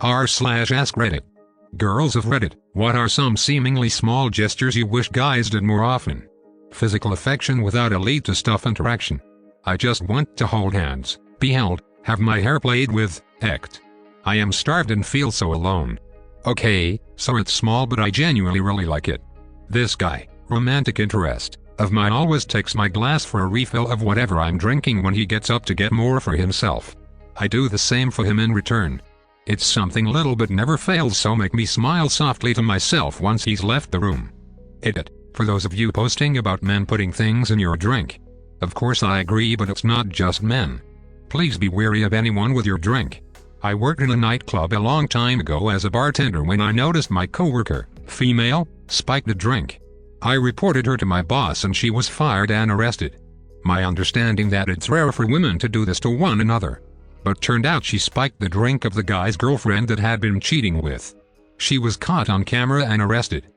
r/AskReddit. Girls of Reddit, what are some seemingly small gestures you wish guys did more often? Physical affection without a lead to stuff interaction. I just want to hold hands, be held, have my hair played with, act. I am starved and feel so alone. Okay, so it's small but I genuinely really like it. This guy, romantic interest, of mine always takes my glass for a refill of whatever I'm drinking when he gets up to get more for himself. I do the same for him in return. It's something little but never fails, so make me smile softly to myself once he's left the room. Edit. For those of you posting about men putting things in your drink. Of course I agree, but it's not just men. Please be wary of anyone with your drink. I worked in a nightclub a long time ago as a bartender when I noticed my coworker, female, spiked a drink. I reported her to my boss and she was fired and arrested. My understanding that it's rare for women to do this to one another. But turned out she spiked the drink of the guy's girlfriend that had been cheating with. She was caught on camera and arrested.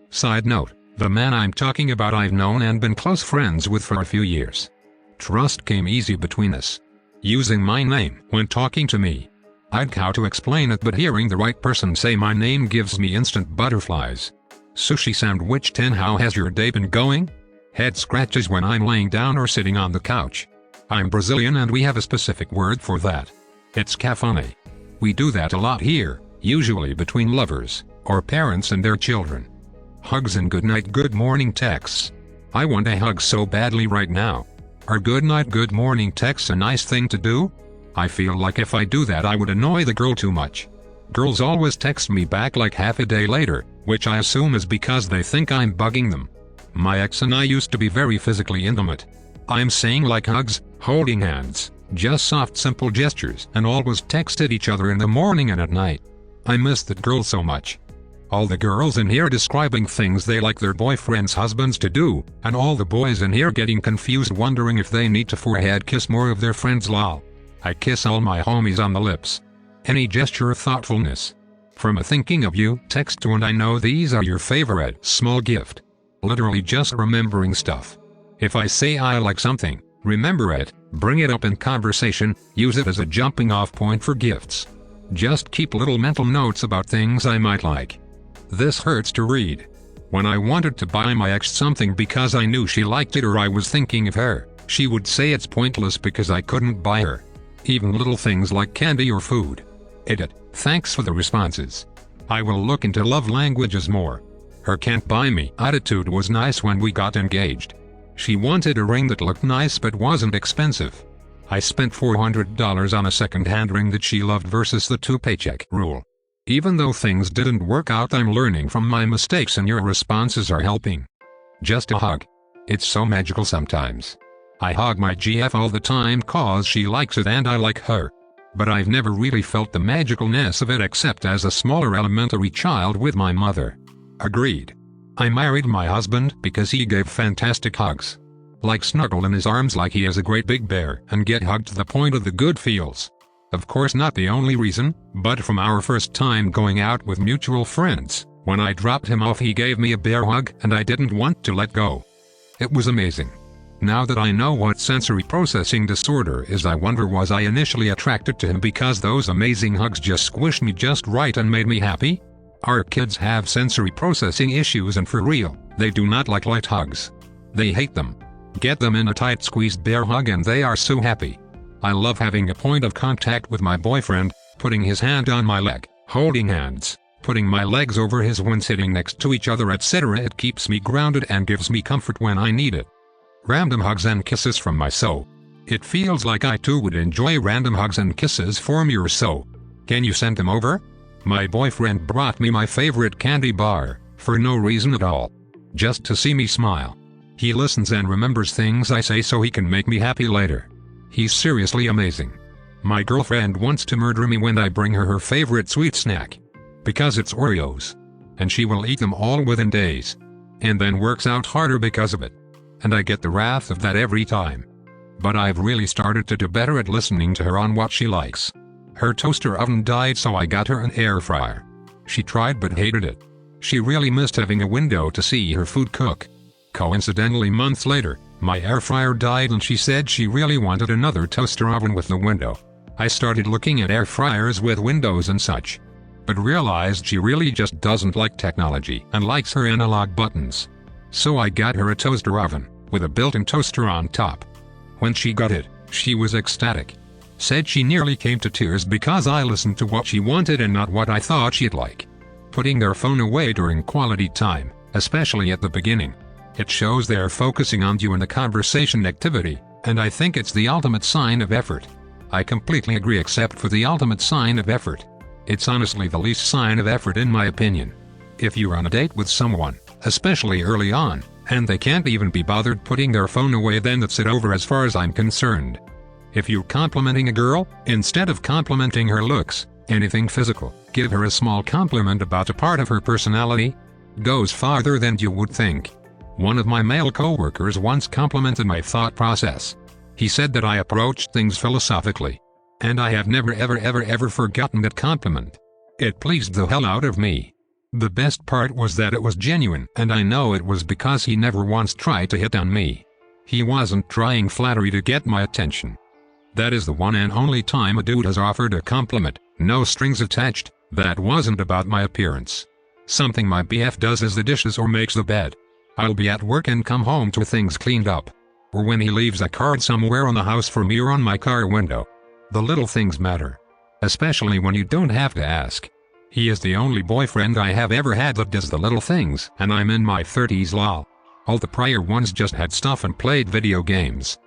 Side note, the man I'm talking about I've known and been close friends with for a few years. Trust came easy between us. Using my name when talking to me. I'd how to explain it, but hearing the right person say my name gives me instant butterflies. Sushi sandwich 10. How has your day been going? Head scratches when I'm laying down or sitting on the couch. I'm Brazilian and we have a specific word for that. It's cafone. We do that a lot here, usually between lovers, or parents and their children. Hugs and goodnight good morning texts. I want a hug so badly right now. Are goodnight good morning texts a nice thing to do? I feel like if I do that I would annoy the girl too much. Girls always text me back like half a day later, which I assume is because they think I'm bugging them. My ex and I used to be very physically intimate. I'm saying like hugs, holding hands, just soft simple gestures, and always texted each other in the morning and at night. I miss that girl so much. All the girls in here describing things they like their boyfriends' husbands to do, and all the boys in here getting confused wondering if they need to forehead kiss more of their friends. Lol. I kiss all my homies on the lips. Any gesture of thoughtfulness. From a thinking of you text to and I know these are your favorite small gift. Literally just remembering stuff. If I say I like something, remember it, bring it up in conversation, use it as a jumping off point for gifts. Just keep little mental notes about things I might like. This hurts to read. When I wanted to buy my ex something because I knew she liked it or I was thinking of her, she would say it's pointless because I couldn't buy her. Even little things like candy or food. Edit. Thanks for the responses. I will look into love languages more. Her can't buy me attitude was nice when we got engaged. She wanted a ring that looked nice but wasn't expensive. I spent $400 on a second-hand ring that she loved versus the 2-paycheck rule. Even though things didn't work out, I'm learning from my mistakes and your responses are helping. Just a hug. It's so magical sometimes. I hug my GF all the time cause she likes it and I like her. But I've never really felt the magicalness of it except as a smaller elementary child with my mother. Agreed. I married my husband because he gave fantastic hugs. Like snuggle in his arms like he is a great big bear and get hugged to the point of the good feels. Of course not the only reason, but from our first time going out with mutual friends, when I dropped him off he gave me a bear hug and I didn't want to let go. It was amazing. Now that I know what sensory processing disorder is, I wonder was I initially attracted to him because those amazing hugs just squished me just right and made me happy? Our kids have sensory processing issues and for real, they do not like light hugs. They hate them. Get them in a tight squeezed bear hug and they are so happy. I love having a point of contact with my boyfriend, putting his hand on my leg, holding hands, putting my legs over his when sitting next to each other, etc. It keeps me grounded and gives me comfort when I need it. Random hugs and kisses from my so. It feels like I too would enjoy random hugs and kisses from your so. Can you send them over? My boyfriend brought me my favorite candy bar, for no reason at all. Just to see me smile. He listens and remembers things I say so he can make me happy later. He's seriously amazing. My girlfriend wants to murder me when I bring her her favorite sweet snack. Because it's Oreos. And she will eat them all within days. And then works out harder because of it. And I get the wrath of that every time. But I've really started to do better at listening to her on what she likes. Her toaster oven died so I got her an air fryer. She tried but hated it. She really missed having a window to see her food cook. Coincidentally, months later, my air fryer died and she said she really wanted another toaster oven with the window. I started looking at air fryers with windows and such. but realized she really just doesn't like technology and likes her analog buttons. So I got her a toaster oven, with a built-in toaster on top. When she got it, she was ecstatic. Said she nearly came to tears because I listened to what she wanted and not what I thought she'd like. Putting their phone away during quality time, especially at the beginning. It shows they're focusing on you in the conversation activity, and I think it's the ultimate sign of effort. I completely agree except for the ultimate sign of effort. It's honestly the least sign of effort in my opinion. If you're on a date with someone, especially early on, and they can't even be bothered putting their phone away, then that's it over as far as I'm concerned. If you're complimenting a girl, instead of complimenting her looks, anything physical, give her a small compliment about a part of her personality. Goes farther than you would think. One of my male coworkers once complimented my thought process. He said that I approached things philosophically. And I have never ever forgotten that compliment. It pleased the hell out of me. The best part was that it was genuine, and I know it was because he never once tried to hit on me. He wasn't trying flattery to get my attention. That is the one and only time a dude has offered a compliment, no strings attached, that wasn't about my appearance. Something my BF does is the dishes or makes the bed. I'll be at work and come home to things cleaned up. Or when he leaves a card somewhere on the house for me or on my car window. The little things matter. Especially when you don't have to ask. He is the only boyfriend I have ever had that does the little things, and I'm in my 30s lol. All the prior ones just had stuff and played video games.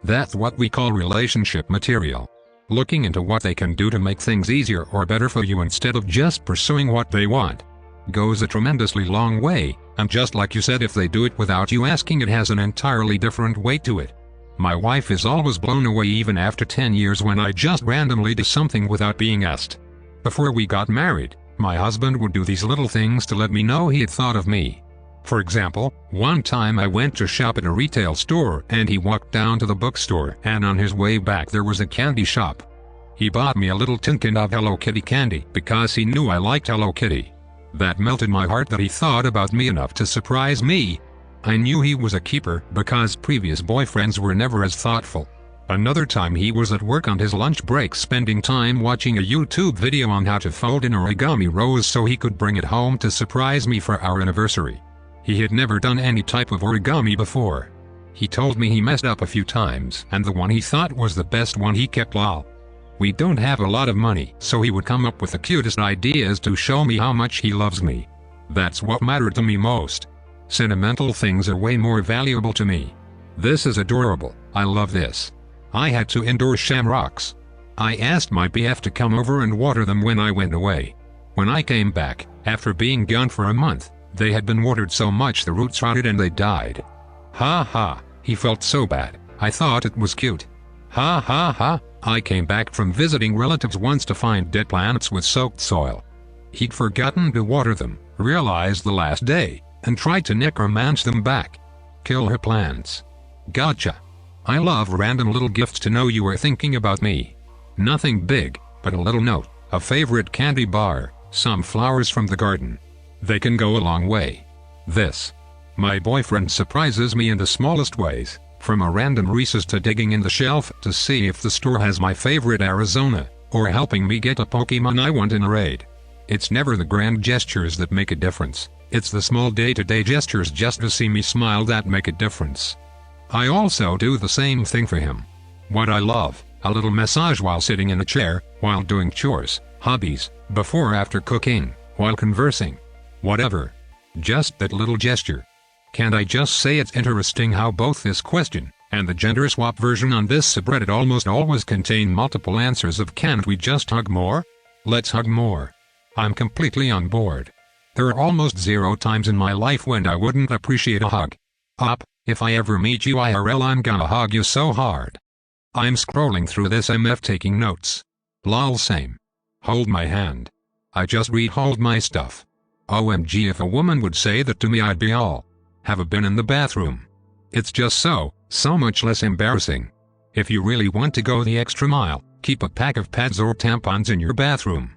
That's what we call relationship material. Looking into what they can do to make things easier or better for you instead of just pursuing what they want. Goes a tremendously long way, and just like you said, if they do it without you asking, it has an entirely different weight to it. My wife is always blown away even after 10 years when I just randomly do something without being asked. Before we got married, my husband would do these little things to let me know he had thought of me. For example, one time I went to shop at a retail store and he walked down to the bookstore, and on his way back there was a candy shop. He bought me a little tin can of Hello Kitty candy because he knew I liked Hello Kitty. That melted my heart that he thought about me enough to surprise me. I knew he was a keeper because previous boyfriends were never as thoughtful. Another time he was at work on his lunch break spending time watching a YouTube video on how to fold an origami rose so he could bring it home to surprise me for our anniversary. He had never done any type of origami before. He told me he messed up a few times and the one he thought was the best one he kept lol. We don't have a lot of money, so he would come up with the cutest ideas to show me how much he loves me. That's what mattered to me most. Sentimental things are way more valuable to me. This is adorable, I love this. I had to indoor shamrocks. I asked my BF to come over and water them when I went away. When I came back, after being gone for a month, they had been watered so much the roots rotted and they died. Ha ha, he felt so bad, I thought it was cute. Ha ha ha, I came back from visiting relatives once to find dead plants with soaked soil. He'd forgotten to water them, realized the last day, and tried to necromance them back. Kill her plants. Gotcha. I love random little gifts to know you are thinking about me. Nothing big, but a little note, a favorite candy bar, some flowers from the garden. They can go a long way. This. My boyfriend surprises me in the smallest ways, from a random Reese's to digging in the shelf to see if the store has my favorite Arizona, or helping me get a Pokemon I want in a raid. It's never the grand gestures that make a difference, it's the small day-to-day gestures just to see me smile that make a difference. I also do the same thing for him. What I love, a little massage while sitting in a chair, while doing chores, hobbies, before or after cooking, while conversing. Whatever. Just that little gesture. Can't I just say it's interesting how both this question, and the gender swap version on this subreddit almost always contain multiple answers of can't we just hug more? Let's hug more. I'm completely on board. There are almost 0 times in my life when I wouldn't appreciate a hug. If I ever meet you IRL, I'm gonna hug you so hard. I'm scrolling through this MF taking notes. Lol, same. Hold my hand. I just read hold my stuff. OMG, if a woman would say that to me, I'd be all. Have a been in the bathroom. It's just so much less embarrassing. If you really want to go the extra mile, keep a pack of pads or tampons in your bathroom.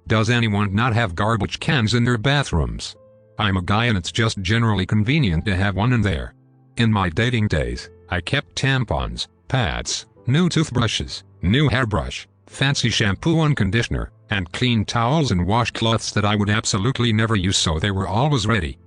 Does anyone not have garbage cans in their bathrooms? I'm a guy and it's just generally convenient to have one in there. In my dating days, I kept tampons, pads, new toothbrushes, new hairbrush, fancy shampoo and conditioner, and clean towels and washcloths that I would absolutely never use, so they were always ready.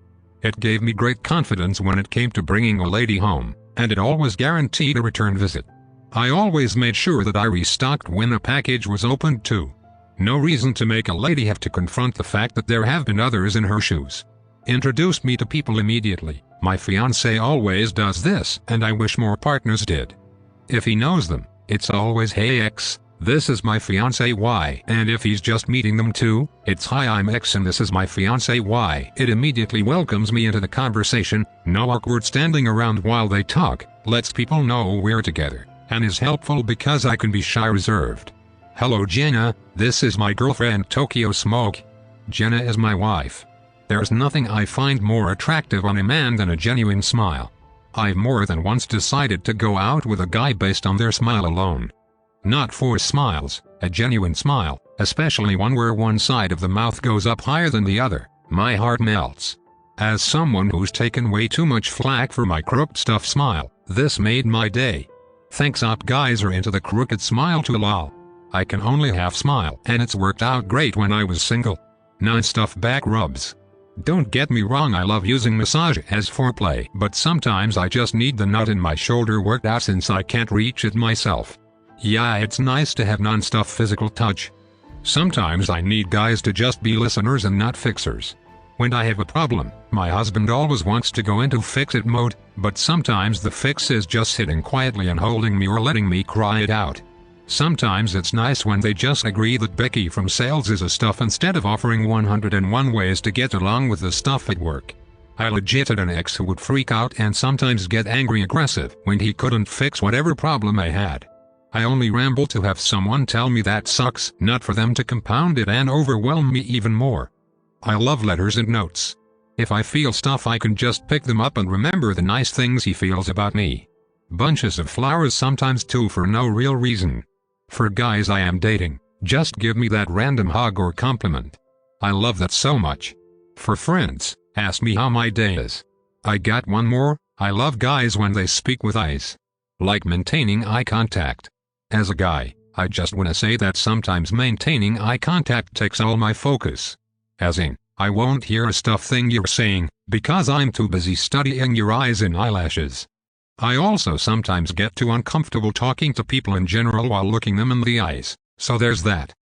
It gave me great confidence when it came to bringing a lady home, and it always guaranteed a return visit. I always made sure that I restocked when a package was opened too. No reason to make a lady have to confront the fact that there have been others in her shoes. Introduced me to people immediately. My fiancé always does this, and I wish more partners did. If he knows them, it's always "Hey X, this is my fiancé Y," and if he's just meeting them too, it's "Hi, I'm X and this is my fiancé Y." It immediately welcomes me into the conversation, no awkward standing around while they talk, lets people know we're together, and is helpful because I can be shy reserved. "Hello Jenna, this is my girlfriend Tokyo Smoke. Jenna is my wife." There's nothing I find more attractive on a man than a genuine smile. I've more than once decided to go out with a guy based on their smile alone. Not forced smiles, a genuine smile, especially one where one side of the mouth goes up higher than the other, my heart melts. As someone who's taken way too much flack for my crooked stuff smile, this made my day. Thanks up guys are into the crooked smile too lol. I can only half smile, and it's worked out great when I was single. Non-stuff back rubs. Don't get me wrong, I love using massage as foreplay, but sometimes I just need the nut in my shoulder worked out since I can't reach it myself. Yeah, it's nice to have non-stuff physical touch. Sometimes I need guys to just be listeners and not fixers. When I have a problem, my husband always wants to go into fix-it mode, but sometimes the fix is just sitting quietly and holding me or letting me cry it out. Sometimes it's nice when they just agree that Becky from sales is a stuff instead of offering 101 ways to get along with the stuff at work. I legit had an ex who would freak out and sometimes get angry aggressive when he couldn't fix whatever problem I had. I only ramble to have someone tell me that sucks, not for them to compound it and overwhelm me even more. I love letters and notes. If I feel stuff I can just pick them up and remember the nice things he feels about me. Bunches of flowers sometimes too for no real reason. For guys I am dating, just give me that random hug or compliment. I love that so much. For friends, ask me how my day is. I got one more, I love guys when they speak with eyes. Like maintaining eye contact. As a guy, I just wanna say that sometimes maintaining eye contact takes all my focus. As in, I won't hear a stuff thing you're saying, because I'm too busy studying your eyes and eyelashes. I also sometimes get too uncomfortable talking to people in general while looking them in the eyes, so there's that.